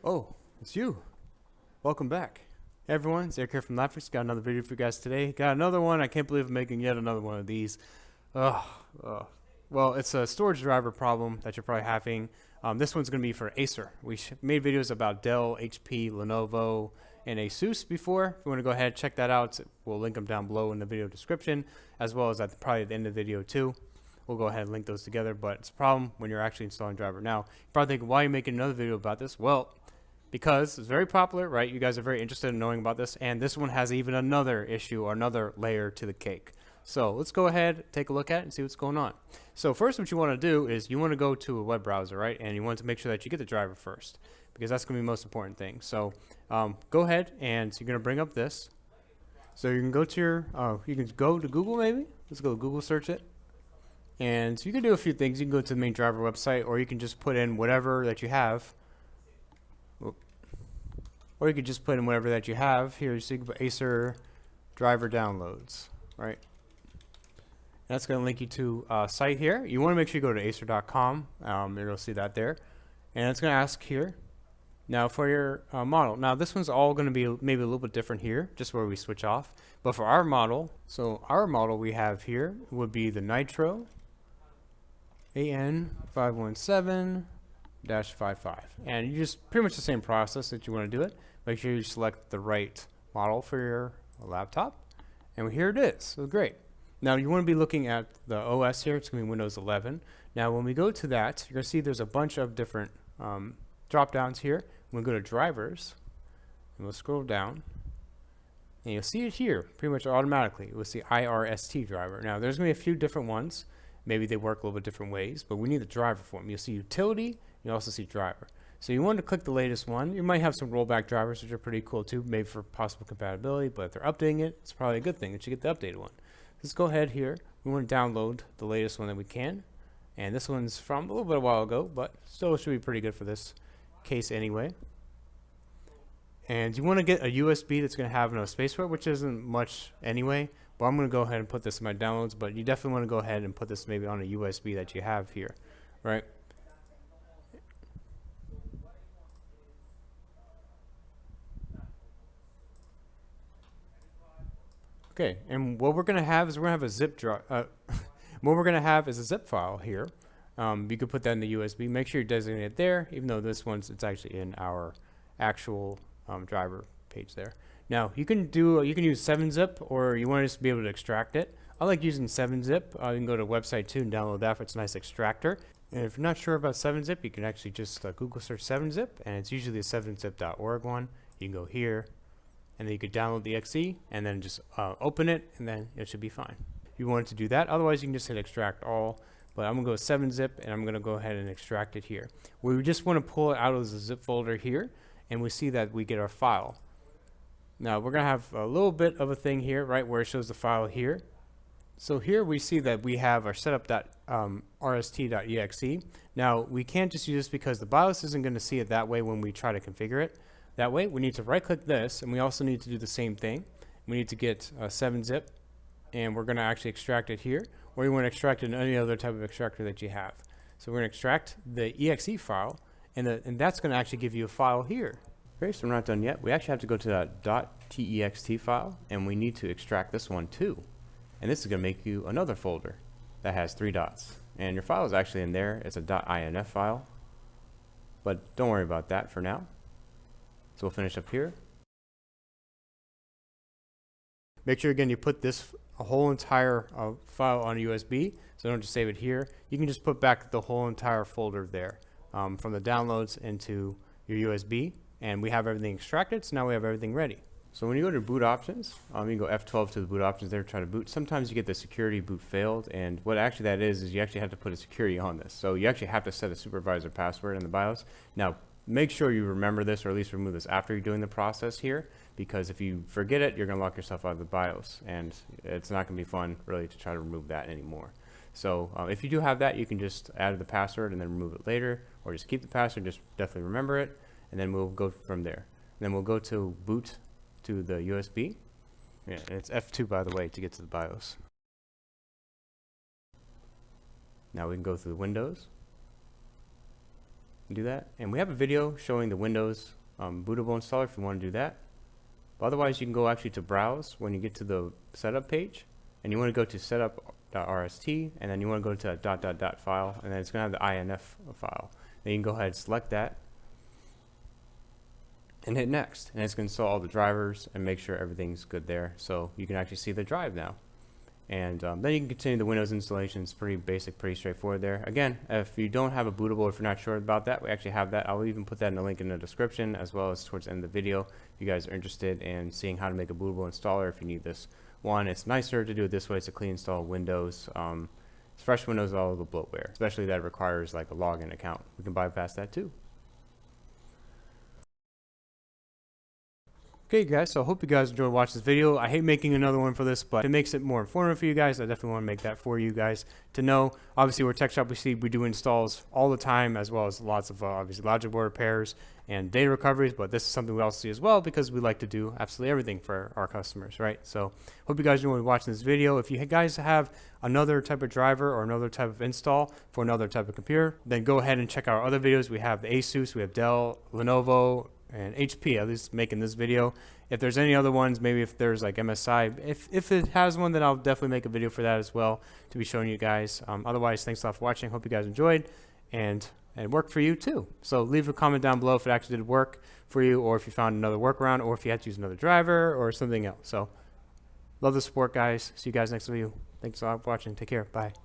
Oh, it's you. Welcome back. Hey everyone, it's Acer here from LapFix. Got another video for you guys today. Got another one. I can't believe I'm making yet another one of these. Ugh. Well, it's a storage driver problem that you're probably having. This one's going to be for Acer. We made videos about Dell, HP, Lenovo, and Asus before. If you want to go ahead, check that out. We'll link them down below in the video description, as well as probably at the end of the video too. We'll go ahead and link those together, but it's a problem when you're actually installing driver. Now, you're probably thinking, why are you making another video about this? Well, because it's very popular, right? You guys are very interested in knowing about this, and this one has even another issue or another layer to the cake. So let's go ahead, take a look at it, and see what's going on. So first, what you want to do is you want to go to a web browser, right? And you want to make sure that you get the driver first, because that's going to be the most important thing. So go ahead, and you're going to bring up this. So you can go to your, you can go to Google maybe. Let's go to Google, search it. And you can do a few things. You can go to the main driver website, or you can just put in whatever that you have. Or you could just put in whatever that you have. Here, so you can put Acer driver downloads, right? And that's going to link you to a site here. You want to make sure you go to acer.com. You'll see that there. And it's going to ask here. Now for your model. Now this one's all going to be maybe a little bit different here, just where we switch off. But for our model, so our model we have here would be the Nitro AN517-55. And you just pretty much the same process that you want to do it. Make sure you select the right model for your laptop. And here it is. So great. Now you want to be looking at the OS here. It's going to be Windows 11. Now when we go to that, you're going to see there's a bunch of different drop downs here. We'll go to drivers and we'll scroll down. And you'll see it here pretty much automatically. We'll see IRST driver. Now there's going to be a few different ones. Maybe they work a little bit different ways, but we need the driver for them. You'll see utility, you also see driver. So you want to click the latest one. You might have some rollback drivers, which are pretty cool too, maybe for possible compatibility, but if they're updating it, it's probably a good thing that you get the updated one. Let's go ahead here. We want to download the latest one that we can. And this one's from a little bit a while ago, but still should be pretty good for this case anyway. And you want to get a USB that's going to have no space for it, which isn't much anyway. But I'm going to go ahead and put this in my downloads, but you definitely want to go ahead and put this maybe on a USB that you have here, right? Okay, and what we're going to have is we're going to have a zip drive. What we're going to have is a zip file here. You could put that in the USB. Make sure you designate it there, even though this one's it's actually in our actual driver page there. Now you can use 7-zip, or you want to just be able to extract it. I like using 7-zip. You can go to a website too and download that. It's a nice extractor. And if you're not sure about 7-zip, you can actually just Google search 7-zip, and it's usually the 7zip.org one. You can go here, and then you could download the exe, and then just open it, and then it should be fine. If you wanted to do that, otherwise you can just hit extract all. But I'm going to go 7-zip, and I'm going to go ahead and extract it here. We just want to pull it out of the zip folder here, and we see that we get our file. Now we're going to have a little bit of a thing here, right, where it shows the file here. So here we see that we have our setup.rst.exe. Now we can't just use this because the BIOS isn't going to see it that way when we try to configure it. That way we need to right click this, and we also need to do the same thing. We need to get 7-zip, and we're going to actually extract it here, or you want to extract it in any other type of extractor that you have. So we're going to extract the exe file, and that's going to actually give you a file here. Okay, so we're not done yet. We actually have to go to that .text file, and we need to extract this one too. And this is going to make you another folder that has 3 dots. And your file is actually in there. It's a .inf file. But don't worry about that for now. So we'll finish up here. Make sure again you put this whole entire file on a USB. So don't just save it here. You can just put back the whole entire folder there from the downloads into your USB. And we have everything extracted, so now we have everything ready. So when you go to boot options, you can go F12 to the boot options there, try to boot. Sometimes you get the security boot failed, and what actually that is you actually have to put a security on this. So you actually have to set a supervisor password in the BIOS. Now, make sure you remember this, or at least remove this after you're doing the process here, because if you forget it, you're going to lock yourself out of the BIOS, and it's not going to be fun really to try to remove that anymore. So if you do have that, you can just add the password and then remove it later, or just keep the password, just definitely remember it, and then we'll go from there. And then we'll go to boot to the USB. Yeah, and it's F2 by the way to get to the BIOS. Now we can go through the Windows. Do that. And we have a video showing the Windows bootable installer if you want to do that. But otherwise, you can go actually to browse when you get to the setup page, and you want to go to setup.rst, and then you want to go to a ... file, and then it's going to have the INF file. Then you can go ahead and select that and hit next, and it's going to install all the drivers and make sure everything's good there, so you can actually see the drive now. And then you can continue the Windows installation. It's pretty basic, pretty straightforward there. Again, if you don't have a bootable, if you're not sure about that, we actually have that. I'll even put that in the link in the description, as well as towards the end of the video if you guys are interested in seeing how to make a bootable installer. If you need this one, it's nicer to do it this way. It's a clean install of Windows. It's fresh Windows with all the bloatware, especially that requires like a login account. We can bypass that too. Okay guys, so I hope you guys enjoyed watching this video. I hate making another one for this, but if it makes it more informative for you guys, I definitely want to make that for you guys to know. Obviously, we're Tech Shop. We do installs all the time, as well as lots of obviously logic board repairs and data recoveries, but this is something we also see as well because we like to do absolutely everything for our customers, right? So hope you guys enjoyed watching this video. If you guys have another type of driver or another type of install for another type of computer, then go ahead and check out our other videos. We have the Asus, we have Dell, Lenovo, and HP, at least making this video. If there's any other ones, maybe if there's like MSI, if it has one, then I'll definitely make a video for that as well to be showing you guys. Otherwise, thanks a lot for watching. Hope you guys enjoyed and worked for you too. So leave a comment down below if it actually did work for you, or if you found another workaround, or if you had to use another driver or something else. So love the support, guys. See you guys next video. Thanks a lot for watching. Take care. Bye.